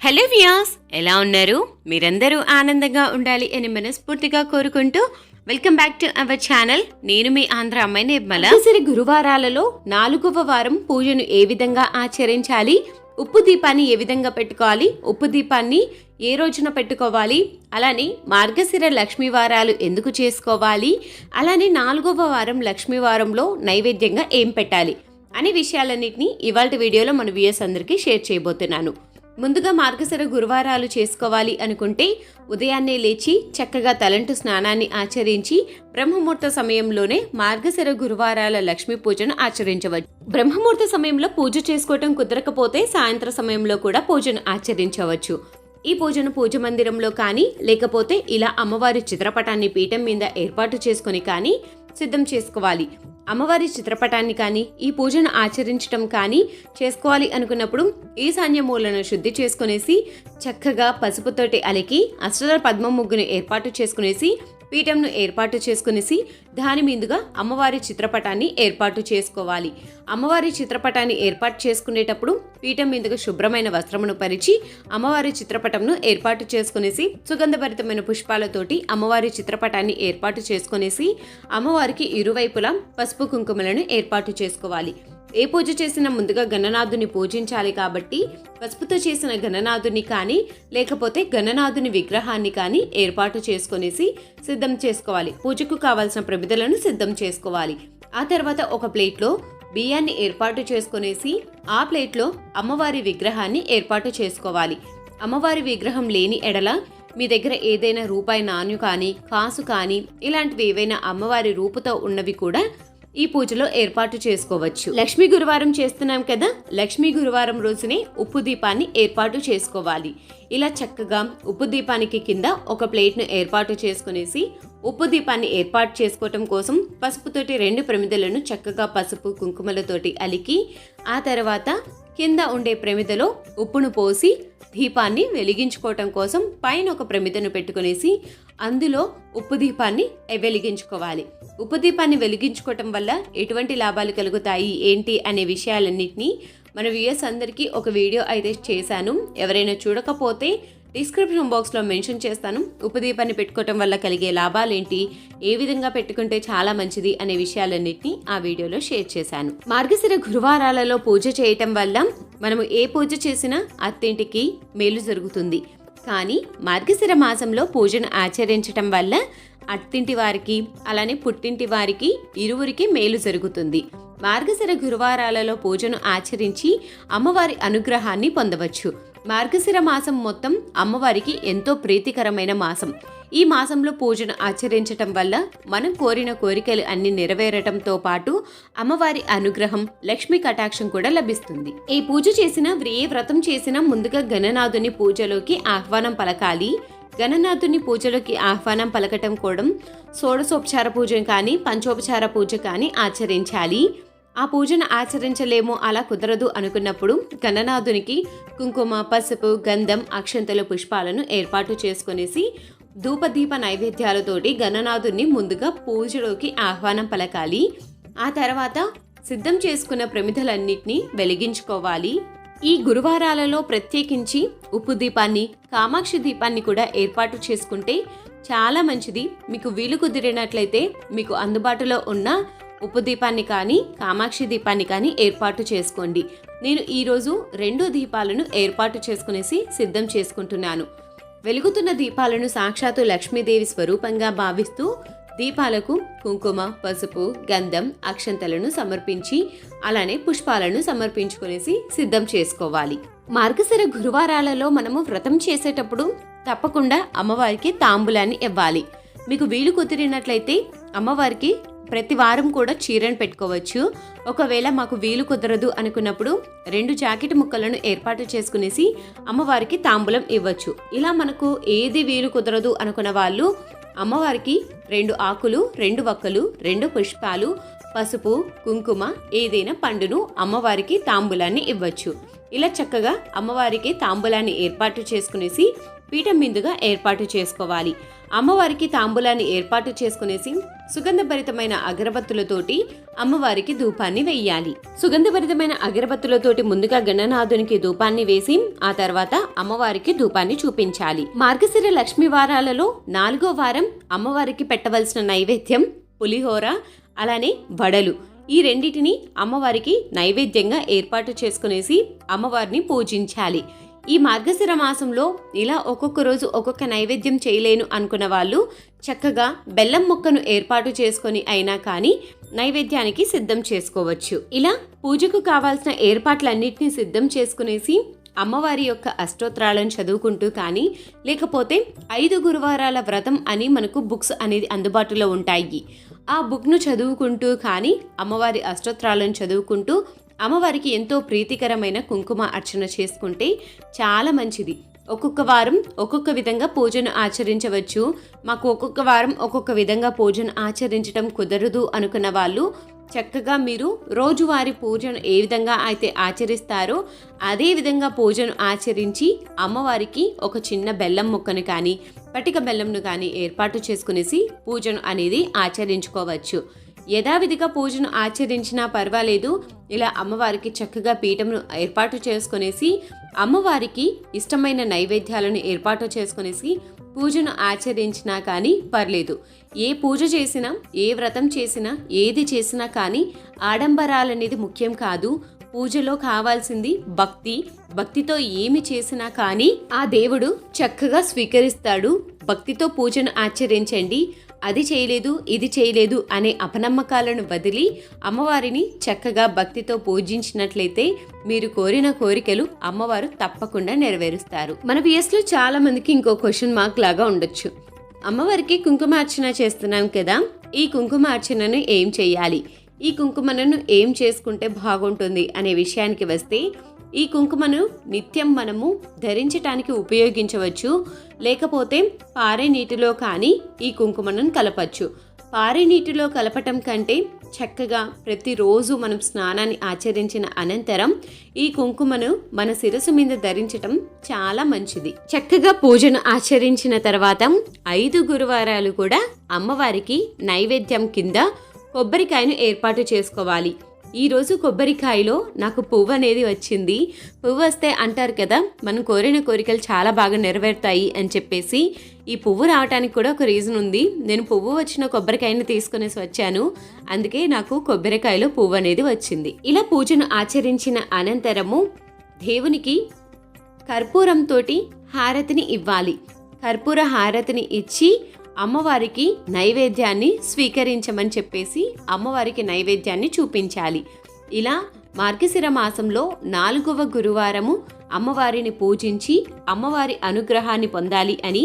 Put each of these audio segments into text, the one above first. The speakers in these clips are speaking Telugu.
హలో వ్యూయర్స్, ఎలా ఉన్నారు? మీరందరూ ఆనందంగా ఉండాలి అని మనస్ఫూర్తిగా కోరుకుంటూ welcome back to our channel. నేను మీ ఆంధ్ర అమ్మాయి నిర్మల. సరి గురువారాలలో 4వ వారం పూజను ఏ విధంగా ఆచరించాలి, ఉప్పు దీపాన్ని ఏ విధంగా పెట్టుకోవాలి, ఉప్పు దీపాన్ని ఏ రోజున పెట్టుకోవాలి, అలానే మార్గశిర లక్ష్మీ వారాలు ఎందుకు చేసుకోవాలి, అలానే 4వ వారం లక్ష్మీ వారంలో నైవేద్యంగా ఏం పెట్టాలి అనే విషయాలన్నింటినీ ఇవాళ వీడియోలో మన వ్యూయర్స్ అందరికీ షేర్ చేయబోతున్నాను. ముందుగా మార్గశిర గురువారాలు చేసుకోవాలి అనుకుంటే ఉదయాన్నే లేచి చక్కగా తలంటు స్నానాన్ని ఆచరించి బ్రహ్మముహూర్త సమయంలోనే మార్గశిర గురువారాల లక్ష్మీ పూజను ఆచరించవచ్చు. బ్రహ్మముహూర్త సమయంలో పూజ చేసుకోవటం కుదరకపోతే సాయంత్రం సమయంలో కూడా పూజను ఆచరించవచ్చు. ఈ పూజను పూజ మందిరంలో కానీ లేకపోతే ఇలా అమ్మవారి చిత్రపటాన్ని పీఠం మీద ఏర్పాటు చేసుకొని కానీ సిద్ధం చేసుకోవాలి. అమ్మవారి చిత్రపటాన్ని కానీ ఈ పూజను ఆచరించడం కానీ చేసుకోవాలి అనుకున్నప్పుడు ఈశాన్య మూలను శుద్ధి చేసుకునేసి చక్కగా పసుపుతోటి అలికి అష్టదళ పద్మ ముగ్గును ఏర్పాటు చేసుకునేసి పీఠంను ఏర్పాటు చేసుకునేసి దాని మీదుగా అమ్మవారి చిత్రపటాన్ని ఏర్పాటు చేసుకోవాలి. అమ్మవారి చిత్రపటాన్ని ఏర్పాటు చేసుకునేటప్పుడు పీఠం మీదుగా శుభ్రమైన వస్త్రమును పరిచి అమ్మవారి చిత్రపటంను ఏర్పాటు చేసుకునేసి సుగంధభరితమైన పుష్పాలతోటి అమ్మవారి చిత్రపటాన్ని ఏర్పాటు చేసుకునేసి అమ్మవారికి ఇరువైపులా పసుపు కుంకుమలను ఏర్పాటు చేసుకోవాలి. ఏ పూజ చేసినా ముందుగా గణనాథుని పూజించాలి కాబట్టి పసుపుతో చేసిన గణనాథుని కానీ లేకపోతే గణనాథుని విగ్రహాన్ని కానీ ఏర్పాటు చేసుకునేసి సిద్ధం చేసుకోవాలి. పూజకు కావాల్సిన ప్రమిదలను సిద్ధం చేసుకోవాలి. ఆ తర్వాత ఒక ప్లేట్లో బియ్యాన్ని ఏర్పాటు చేసుకునేసి ఆ ప్లేట్లో అమ్మవారి విగ్రహాన్ని ఏర్పాటు చేసుకోవాలి. అమ్మవారి విగ్రహం లేని ఎడల మీ దగ్గర ఏదైనా రూపాయి నాణ్యం కానీ కాసు కానీ ఇలాంటివి ఏవైనా అమ్మవారి రూపుతో ఉన్నవి కూడా ఈ పూజలో ఏర్పాటు చేసుకోవచ్చు. లక్ష్మీ గురువారం చేస్తున్నాం కదా, లక్ష్మీ గురువారం రోజునే ఉప్పు దీపాన్ని ఏర్పాటు చేసుకోవాలి. ఇలా చక్కగా ఉప్పు దీపానికి కింద ఒక ప్లేట్ను ఏర్పాటు చేసుకునేసి ఉప్పు దీపాన్ని ఏర్పాటు చేసుకోవటం కోసం పసుపుతోటి 2 ప్రమిదలను చక్కగా పసుపు కుంకుమలతోటి అలికి ఆ తర్వాత కింద ఉండే ప్రమిదలో ఉప్పును పోసి దీపాన్ని వెలిగించుకోవటం కోసం పైన ఒక ప్రమిదను పెట్టుకునేసి అందులో ఉప్పు దీపాన్ని వెలిగించుకోవాలి. ఉప్పు దీపాన్ని వెలిగించుకోవటం వల్ల ఎటువంటి లాభాలు కలుగుతాయి ఏంటి అనే విషయాలన్నింటినీ మన వ్యూయర్స్ అందరికీ ఒక వీడియో అయితే చేశాను. ఎవరైనా చూడకపోతే డిస్క్రిప్షన్ బాక్స్లో మెన్షన్ చేస్తాను. ఉప్పు దీపాన్ని పెట్టుకోవటం వల్ల కలిగే లాభాలేంటి, ఏ విధంగా పెట్టుకుంటే చాలా మంచిది అనే విషయాలన్నింటినీ ఆ వీడియోలో షేర్ చేశాను. మార్గశిర గురువారాలలో పూజ చేయటం వల్ల మనము ఏ పూజ చేసినా అత్తింటికి మేలు జరుగుతుంది. కానీ మార్గశిర మాసంలో పూజను ఆచరించటం వల్ల అత్తింటి వారికి అలానే పుట్టింటి వారికి ఇరువురికి మేలు జరుగుతుంది. మార్గశిర గురువారాలలో పూజను ఆచరించి అమ్మవారి అనుగ్రహాన్ని పొందవచ్చు. మార్గశిర మాసం మొత్తం అమ్మవారికి ఎంతో ప్రీతికరమైన మాసం. ఈ మాసంలో పూజను ఆచరించటం వల్ల మనం కోరిన కోరికలు అన్ని నెరవేరటంతో పాటు అమ్మవారి అనుగ్రహం, లక్ష్మీ కటాక్షం కూడా లభిస్తుంది. ఈ పూజ చేసిన ఏ వ్రతం చేసినా ముందుగా గణనాథుని పూజలోకి ఆహ్వానం పలకాలి. గణనాథుని పూజలోకి ఆహ్వానం పలకటం కూడా షోడశోపచార పూజ కానీ పంచోపచార పూజ కానీ ఆచరించాలి. ఆ పూజను ఆచరించలేమో, అలా కుదరదు అనుకున్నప్పుడు గణనాథునికి కుంకుమ, పసుపు, గంధం, అక్షంతలు, పుష్పాలను ఏర్పాటు చేసుకునేసి ధూపదీప నైవేద్యాలతోటి గణనాథుని ముందుగా పూజలోకి ఆహ్వానం పలకాలి. ఆ తర్వాత సిద్ధం చేసుకున్న ప్రమిదలన్నింటినీ వెలిగించుకోవాలి. ఈ గురువారాలలో ప్రత్యేకించి ఉప్పు దీపాన్ని, కామాక్షి దీపాన్ని కూడా ఏర్పాటు చేసుకుంటే చాలా మంచిది. మీకు వీలు కుదిరినట్లయితే మీకు అందుబాటులో ఉన్న ఉప్పు దీపాన్ని కానీ కామాక్షి దీపాన్ని కానీ ఏర్పాటు చేసుకోండి. నేను ఈరోజు 2 దీపాలను ఏర్పాటు చేసుకునేసి సిద్ధం చేసుకుంటున్నాను. వెలుగుతున్న దీపాలను సాక్షాత్తు లక్ష్మీదేవి స్వరూపంగా భావిస్తూ దీపాలకు కుంకుమ, పసుపు, గంధం, అక్షంతలను సమర్పించి అలానే పుష్పాలను సమర్పించుకునేసి సిద్ధం చేసుకోవాలి. మార్గశిర గురువారాలలో మనము వ్రతం చేసేటప్పుడు తప్పకుండా అమ్మవారికి తాంబూలాన్ని ఇవ్వాలి. మీకు వీలు కుదిరినట్లయితే అమ్మవారికి ప్రతి వారం కూడా చీరను పెట్టుకోవచ్చు. ఒకవేళ మాకు వీలు కుదరదు అనుకున్నప్పుడు 2 జాకెట్ ముక్కలను ఏర్పాటు చేసుకునేసి అమ్మవారికి తాంబూలం ఇవ్వచ్చు. ఇలా మనకు ఏది వీలు కుదరదు అనుకున్న వాళ్ళు అమ్మవారికి 2 ఆకులు, 2 వక్కలు, 2 పుష్పాలు, పసుపు, కుంకుమ, ఏదైనా పండును అమ్మవారికి తాంబూలాన్ని ఇవ్వచ్చు. ఇలా చక్కగా అమ్మవారికి తాంబూలాన్ని ఏర్పాటు చేసుకునేసి పీఠం మీదుగా ఏర్పాటు చేసుకోవాలి. అమ్మవారికి తాంబూలాన్ని ఏర్పాటు చేసుకునేసి సుగంధభరితమైన అగరబత్తులతోటి అమ్మవారికి ధూపాన్ని వెయ్యాలి. సుగంధభరితమైన అగరబత్తులతోటి ముందుగా గణనాథునికి ధూపాన్ని వేసి ఆ తర్వాత అమ్మవారికి ధూపాన్ని చూపించాలి. మార్గశిర లక్ష్మీ వారాలలో 4వ వారం అమ్మవారికి పెట్టవలసిన నైవేద్యం పులిహోర, అలానే వడలు. ఈ రెండిటిని అమ్మవారికి నైవేద్యంగా ఏర్పాటు చేసుకునేసి అమ్మవారిని పూజించాలి. ఈ మార్గశిర మాసంలో ఇలా ఒక్కొక్క రోజు ఒక్కొక్క నైవేద్యం చేయలేను అనుకున్న వాళ్ళు చక్కగా బెల్లం ముక్కను ఏర్పాటు చేసుకొని అయినా కానీ నైవేద్యానికి సిద్ధం చేసుకోవచ్చు. ఇలా పూజకు కావాల్సిన ఏర్పాట్లన్నింటినీ సిద్ధం చేసుకునేసి అమ్మవారి యొక్క అష్టోత్తరాలను చదువుకుంటూ కానీ లేకపోతే 5 గురువారాల వ్రతం అని మనకు బుక్స్ అనేది అందుబాటులో ఉంటాయి. ఆ బుక్ను చదువుకుంటూ కానీ అమ్మవారి అష్టోత్తరాలను చదువుకుంటూ అమ్మవారికి ఎంతో ప్రీతికరమైన కుంకుమ అర్చన చేసుకుంటే చాలా మంచిది. ఒక్కొక్క వారం ఒక్కొక్క విధంగా పూజను ఆచరించవచ్చు. మాకు ఒక్కొక్క వారం ఒక్కొక్క విధంగా పూజను ఆచరించడం కుదరదు అనుకున్న వాళ్ళు చక్కగా మీరు రోజువారీ పూజను ఏ విధంగా అయితే ఆచరిస్తారో అదే విధంగా పూజను ఆచరించి అమ్మవారికి ఒక చిన్న బెల్లం ముక్కను కానీ పటిక బెల్లంను కానీ ఏర్పాటు చేసుకునేసి పూజను అనేది ఆచరించుకోవచ్చు. యథావిధిగా పూజను ఆచరించినా పర్వాలేదు. ఇలా అమ్మవారికి చక్కగా పీఠమును ఏర్పాటు చేసుకునేసి అమ్మవారికి ఇష్టమైన నైవేద్యాలను ఏర్పాటు చేసుకునేసి పూజను ఆచరించినా కానీ పర్లేదు. ఏ పూజ చేసినా, ఏ వ్రతం చేసినా, ఏది చేసినా కానీ ఆడంబరాలనేది ముఖ్యం కాదు. పూజలో కావాల్సింది భక్తి. భక్తితో ఏమి చేసినా కానీ ఆ దేవుడు చక్కగా స్వీకరిస్తాడు. భక్తితో పూజను ఆచరించండి. అది చేయలేదు, ఇది చేయలేదు అనే అపనమ్మకాలను వదిలి అమ్మవారిని చక్కగా భక్తితో పూజించినట్లయితే మీరు కోరిన కోరికలు అమ్మవారు తప్పకుండా నెరవేరుస్తారు. మన వ్యూయర్స్లో చాలా మందికి ఇంకో క్వశ్చన్ మార్క్ లాగా ఉండొచ్చు. అమ్మవారికి కుంకుమార్చన చేస్తున్నాం కదా, ఈ కుంకుమార్చనను ఏం చేయాలి, ఈ కుంకుమను ఏం చేసుకుంటే బాగుంటుంది అనే విషయానికి వస్తే ఈ కుంకుమను నిత్యం మనము ధరించటానికి ఉపయోగించవచ్చు. లేకపోతే పారే నీటిలో కానీ ఈ కుంకుమను కలపచ్చు. పారే నీటిలో కలపటం కంటే చక్కగా ప్రతిరోజు మనం స్నానాన్ని ఆచరించిన అనంతరం ఈ కుంకుమను మన శిరస్సు మీద ధరించటం చాలా మంచిది. చక్కగా పూజను ఆచరించిన తర్వాత 5 గురువారాలు కూడా అమ్మవారికి నైవేద్యం కింద కొబ్బరికాయను ఏర్పాటు చేసుకోవాలి. ఈరోజు కొబ్బరికాయలో నాకు పువ్వు అనేది వచ్చింది. పువ్వు వస్తే అంటారు కదా, మనం కోరిన కోరికలు చాలా బాగా నెరవేరుతాయి అని చెప్పేసి. ఈ పువ్వు రావడానికి కూడా ఒక రీజన్ ఉంది. నేను పువ్వు వచ్చిన కొబ్బరికాయని తీసుకునేసి వచ్చాను, అందుకే నాకు కొబ్బరికాయలో పువ్వు అనేది వచ్చింది. ఇలా పూజను ఆచరించిన అనంతరము దేవునికి కర్పూరంతో హారతిని ఇవ్వాలి. కర్పూర హారతిని ఇచ్చి అమ్మవారికి నైవేద్యాన్ని స్వీకరించమని చెప్పేసి అమ్మవారికి నైవేద్యాన్ని చూపించాలి. ఇలా మార్గశిర మాసంలో 4వ గురువారము అమ్మవారిని పూజించి అమ్మవారి అనుగ్రహాన్ని పొందాలి అని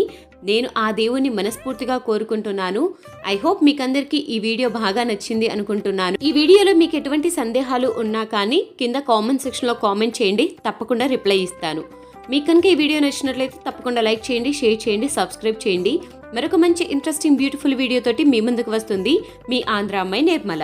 నేను ఆ దేవుని మనస్ఫూర్తిగా కోరుకుంటున్నాను. ఐ హోప్ మీకందరికీ ఈ వీడియో బాగా నచ్చింది అనుకుంటున్నాను. ఈ వీడియోలో మీకు ఎటువంటి సందేహాలు ఉన్నా కానీ కింద కామెంట్ సెక్షన్లో కామెంట్ చేయండి, తప్పకుండా రిప్లై ఇస్తాను. మీకు కనుక ఈ వీడియో నచ్చినట్లయితే తప్పకుండా లైక్ చేయండి, షేర్ చేయండి, సబ్స్క్రైబ్ చేయండి. మరొక మంచి ఇంట్రెస్టింగ్ బ్యూటిఫుల్ వీడియోతోటి మీ ముందుకు వస్తుంది మీ ఆంధ్ర అమ్మాయి నిర్మల.